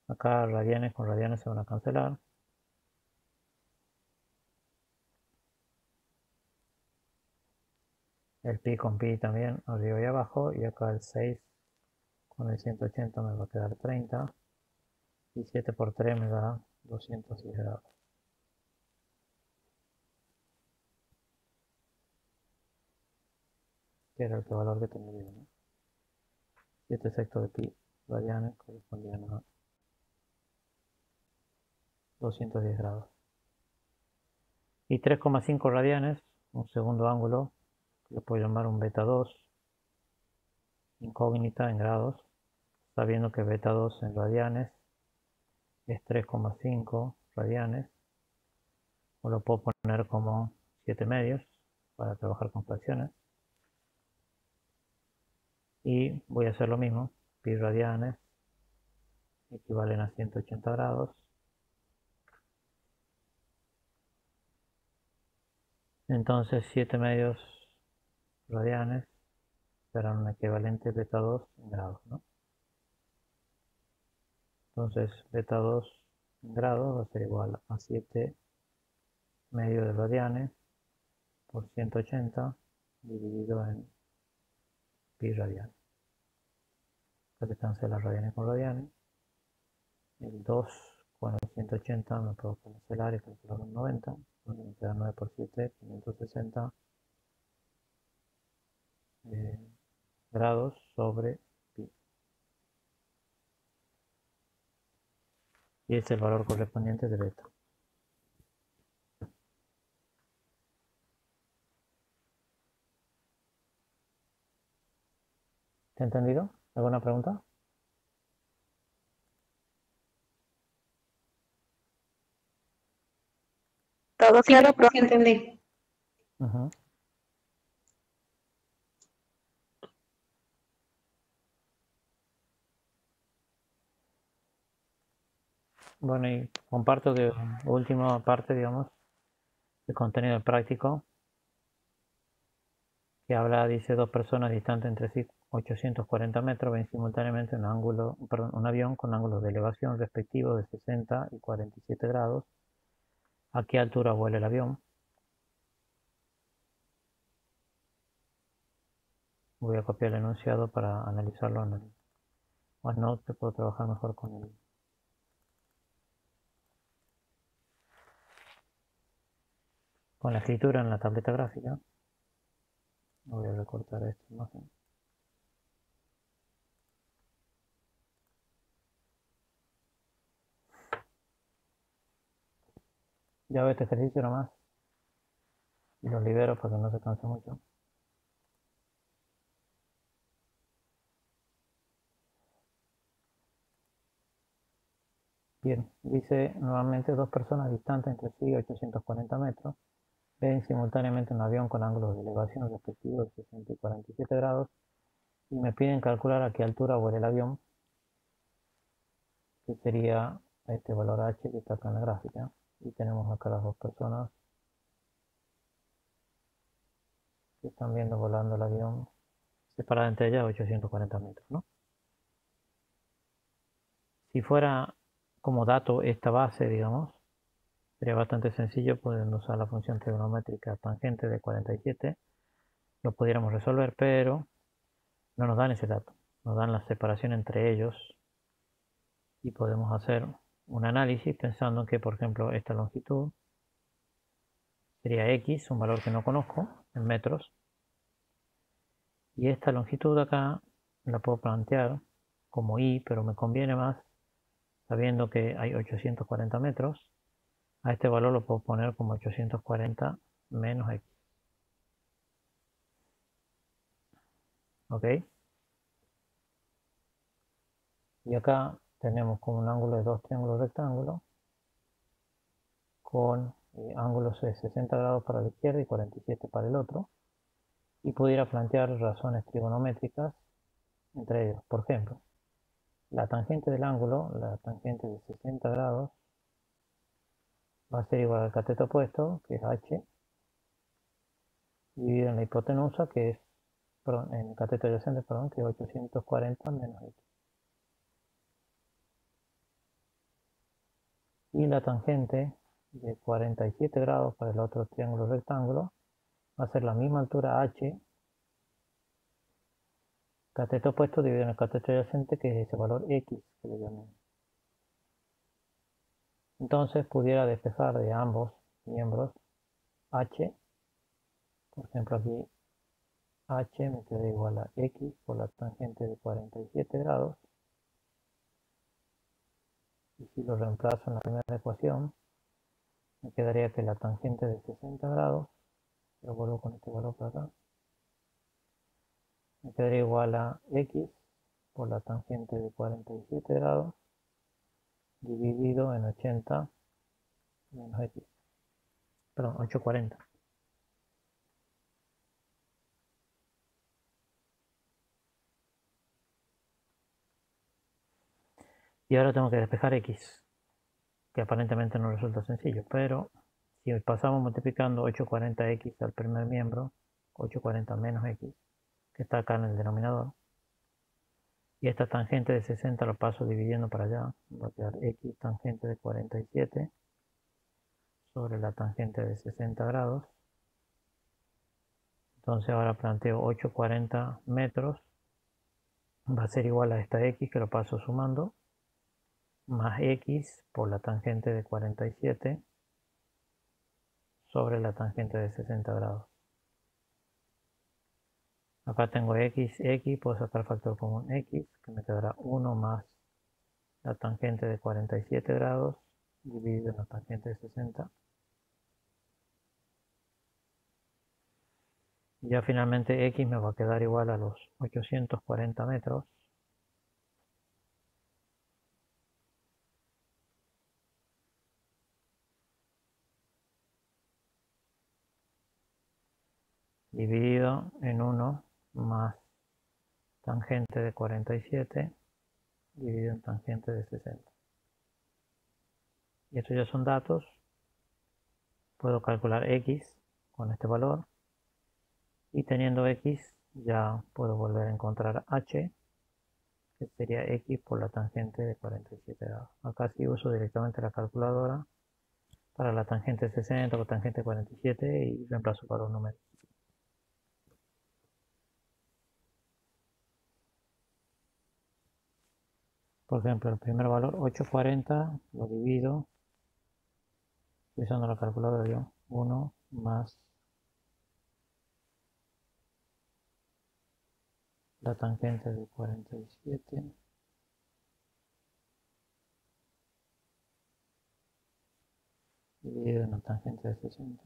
S1: Acá radianes con radianes se van a cancelar. El pi con pi también arriba y abajo. Y acá el 6 con el 180 me va a quedar 30. Y 7 por 3 me da 210 grados. Que era el valor que tendría, ¿no? 7 sextos de pi radianes correspondían a 210 grados. Y 3,5 radianes, un segundo ángulo, que lo puedo llamar un beta 2, incógnita en grados, sabiendo que beta 2 en radianes es 3,5 radianes, o lo puedo poner como 7 medios para trabajar con fracciones. Y voy a hacer lo mismo, pi radianes equivalen a 180 grados. Entonces 7 medios radianes serán un equivalente beta 2 en grados, ¿no? Entonces beta 2 en grados va a ser igual a 7 medio de radianes por 180 dividido en pi radianes. Se cancela radianes con radianes. El 2 con el 180 me puedo cancelar y calcular un 90. Donde me queda 9 por 7, 560 grados sobre pi. Y es el valor correspondiente de beta. ¿Te ha entendido? ¿Alguna pregunta?
S3: ¿Todo
S2: Sí,
S3: claro,
S2: sí
S3: profe?
S2: entendí.
S1: Uh-huh. Bueno, y comparto que última parte, digamos, el contenido práctico, que habla, dice, dos personas distantes entre sí 840 metros ven simultáneamente un avión con ángulos de elevación respectivos de 60 y 47 grados. ¿A qué altura vuela el avión? Voy a copiar el enunciado para analizarlo en el OneNote, que puedo trabajar mejor con la escritura en la tableta gráfica. Voy a recortar esta imagen. Ya veo este ejercicio nomás y lo libero para que no se canse mucho. Bien, dice nuevamente dos personas distantes entre sí 840 metros ven simultáneamente un avión con ángulos de elevación respectivos de 60 y 47 grados y me piden calcular a qué altura vuela el avión, que sería este valor h que está acá en la gráfica. Y tenemos acá las dos personas que están viendo volando el avión separada entre ellas 840 metros, ¿no? Si fuera como dato esta base, digamos, sería bastante sencillo, pudiendo usar la función trigonométrica tangente de 47, lo pudiéramos resolver, pero no nos dan ese dato, nos dan la separación entre ellos y podemos hacer un análisis pensando que, por ejemplo, esta longitud sería x, un valor que no conozco en metros, y esta longitud de acá la puedo plantear como y, pero me conviene más sabiendo que hay 840 metros. A este valor lo puedo poner como 840 menos x. ¿Ok? Y acá tenemos como un ángulo de dos triángulos rectángulos con ángulos de 60 grados para la izquierda y 47 para el otro. Y pudiera plantear razones trigonométricas entre ellos. Por ejemplo, la tangente del ángulo, la tangente de 60 grados, va a ser igual al cateto opuesto, que es h, dividido en la hipotenusa, que es, perdón, en el cateto adyacente, perdón, que es 840 menos x. Y la tangente de 47 grados para el otro triángulo rectángulo va a ser la misma altura h, cateto opuesto dividido en el cateto adyacente, que es ese valor x que le llamé. Entonces pudiera despejar de ambos miembros h, por ejemplo aquí h me queda igual a x por la tangente de 47 grados, y si lo reemplazo en la primera ecuación, me quedaría que la tangente de 60 grados, lo vuelvo con este valor para acá, me quedaría igual a x por la tangente de 47 grados dividido en 80 menos x, perdón, 840. Y ahora tengo que despejar x, que aparentemente no resulta sencillo, pero si pasamos multiplicando 840x al primer miembro, 840 menos x, que está acá en el denominador, y esta tangente de 60 lo paso dividiendo para allá, va a quedar x tangente de 47 sobre la tangente de 60 grados. Entonces ahora planteo 840 metros. Va a ser igual a esta x que lo paso sumando, más x por la tangente de 47 sobre la tangente de 60 grados. Acá tengo x, puedo sacar factor común x, que me quedará 1 más la tangente de 47 grados dividido en la tangente de 60. Y ya finalmente x me va a quedar igual a los 840 metros. Dividido en 1 más tangente de 47 dividido en tangente de 60. Y estos ya son datos. Puedo calcular x con este valor. Y teniendo x ya puedo volver a encontrar h, que sería x por la tangente de 47 grados. Acá sí uso directamente la calculadora para la tangente de 60 o tangente de 47 y reemplazo para los números. Por ejemplo, el primer valor, 840, lo divido usando la calculadora yo. 1 más la tangente de 47 dividido en la tangente de 60.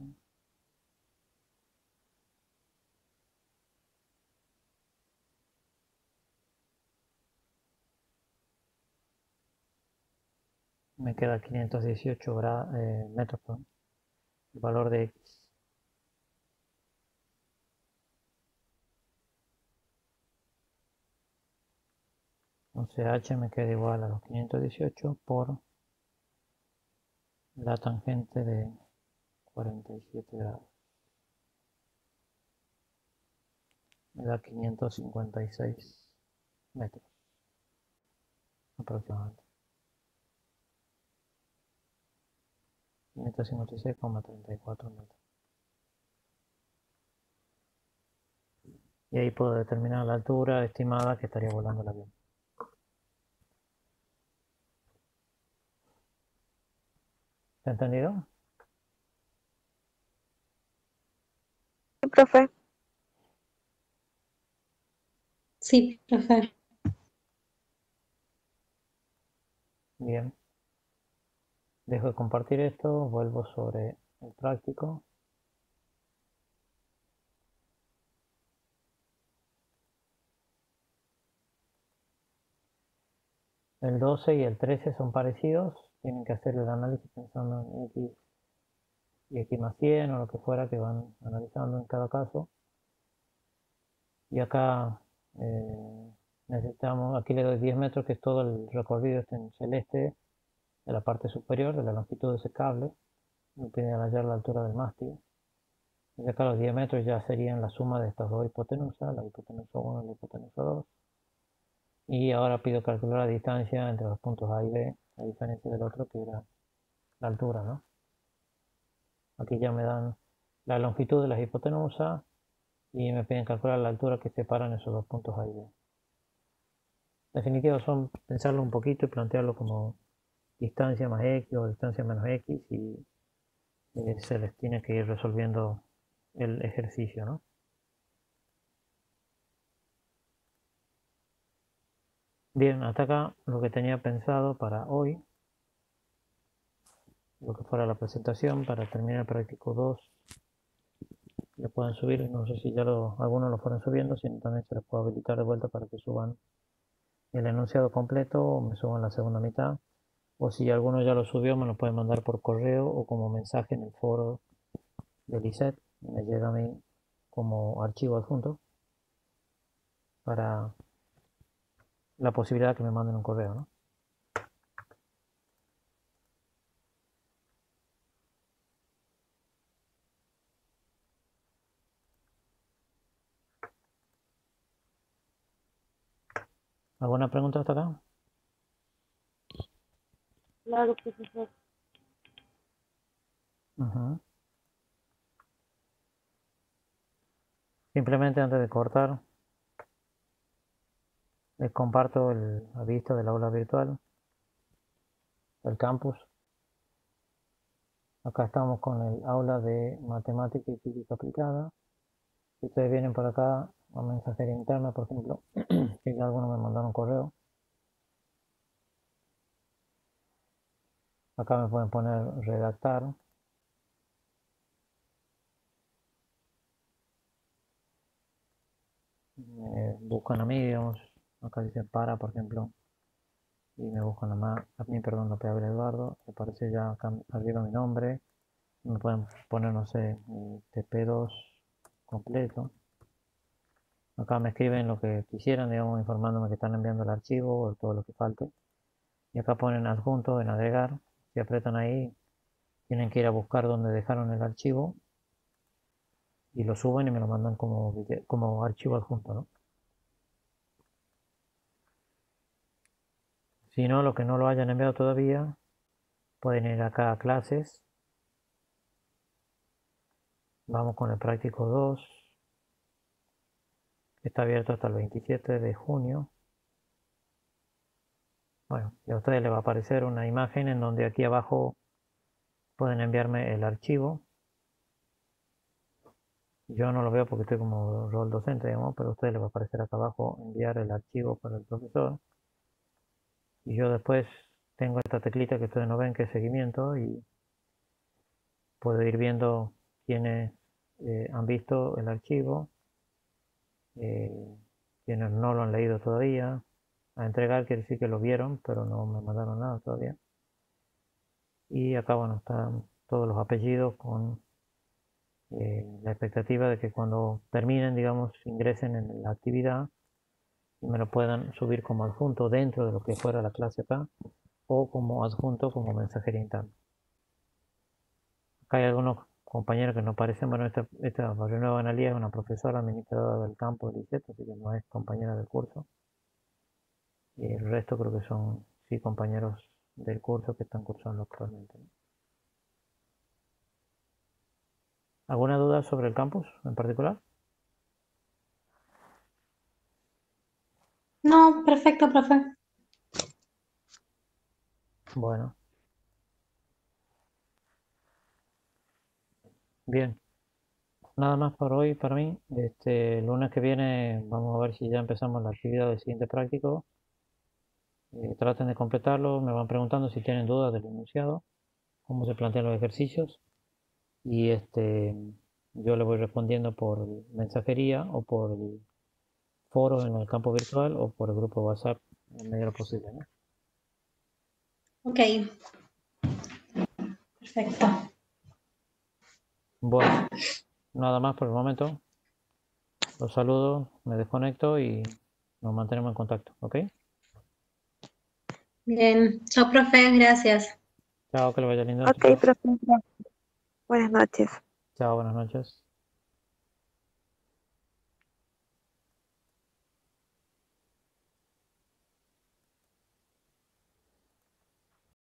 S1: Me queda 518 metros, perdón, el valor de x. Entonces h me queda igual a los 518 por la tangente de 47 grados. Me da 556 metros aproximadamente. 556,34 metros. Y ahí puedo determinar la altura estimada que estaría volando el avión. ¿Se ha entendido?
S3: Sí, profe.
S2: Sí, profe.
S1: Bien. Dejo de compartir esto, vuelvo sobre el práctico. El 12 y el 13 son parecidos. Tienen que hacer el análisis pensando en x y x más 100 o lo que fuera que van analizando en cada caso. Y acá necesitamos, aquí le doy 10 metros, que es todo el recorrido este en celeste de la parte superior de la longitud de ese cable. Me piden hallar la altura del mástil. Y acá los 10 metros ya serían la suma de estas dos hipotenusas, la hipotenusa 1 y la hipotenusa 2. Y ahora pido calcular la distancia entre los puntos A y B, a diferencia del otro que era la altura, ¿no? Aquí ya me dan la longitud de las hipotenusas y me piden calcular la altura que separan esos dos puntos A y B. En definitiva son pensarlo un poquito y plantearlo como distancia más x o distancia menos x y se les tiene que ir resolviendo el ejercicio, ¿no? Bien, hasta acá lo que tenía pensado para hoy, lo que fuera la presentación. Para terminar el práctico 2 le pueden subir, no sé si ya algunos lo fueron subiendo, sino también se les puede habilitar de vuelta para que suban el enunciado completo o me suban la segunda mitad, o si alguno ya lo subió me lo pueden mandar por correo o como mensaje en el foro del ISET, me llega a mí como archivo adjunto para la posibilidad de que me manden un correo, ¿no? ¿Alguna pregunta hasta acá?
S3: Claro, profesor.
S1: Ujú. Simplemente antes de cortar, les comparto la vista del aula virtual, del campus. Acá estamos con el aula de matemática y física aplicada. Si ustedes vienen por acá a mensajería interna, por ejemplo, que ya algunos me mandaron correo, acá me pueden poner redactar. Buscan a mí, digamos, acá dice para, por ejemplo, y me buscan a mí, perdón, lo que habla Eduardo, me aparece ya acá arriba mi nombre, me pueden poner, no sé, TP2 completo. Acá me escriben lo que quisieran, digamos, informándome que están enviando el archivo o todo lo que falte. Y acá ponen adjunto en agregar. Si apretan ahí, tienen que ir a buscar donde dejaron el archivo y lo suben y me lo mandan como archivo adjunto, ¿no? Si no, lo que no lo hayan enviado todavía, pueden ir acá a clases. Vamos con el práctico 2, que está abierto hasta el 27 de junio. Bueno, y a ustedes les va a aparecer una imagen en donde aquí abajo pueden enviarme el archivo. Yo no lo veo porque estoy como rol docente, digamos, pero a ustedes les va a aparecer acá abajo enviar el archivo para el profesor. Y yo después tengo esta teclita que ustedes no ven, que es seguimiento, y puedo ir viendo quiénes han visto el archivo, eh, quienes no lo han leído todavía. A entregar quiere decir que lo vieron, pero no me mandaron nada todavía. Y acá, bueno, están todos los apellidos con la expectativa de que cuando terminen, digamos, ingresen en la actividad y me lo puedan subir como adjunto dentro de lo que fuera la clase acá o como adjunto como mensajería interna. Acá hay algunos compañeros que no parecen, bueno, esta Nueva Analía es una profesora administradora del campo del ICET, así que no es compañera del curso. Y el resto creo que son, sí, compañeros del curso que están cursando actualmente, ¿no? ¿Alguna duda sobre el campus en particular?
S2: No, perfecto, profe.
S1: Bueno, bien. Nada más por hoy para mí. El lunes que viene vamos a ver si ya empezamos la actividad del siguiente práctico. Traten de completarlo. Me van preguntando si tienen dudas del enunciado, cómo se plantean los ejercicios. Y yo le voy respondiendo por mensajería o por el foro en el campo virtual o por el grupo WhatsApp en medida de lo posible, ¿no?
S2: Ok, perfecto.
S1: Bueno, nada más por el momento. Los saludo, me desconecto y nos mantenemos en contacto, ¿ok?
S2: Bien. Chao, profe. Gracias.
S1: Chao, que le vaya lindo.
S3: Ok,
S1: Chao,
S3: profe. Buenas noches.
S1: chao, buenas noches.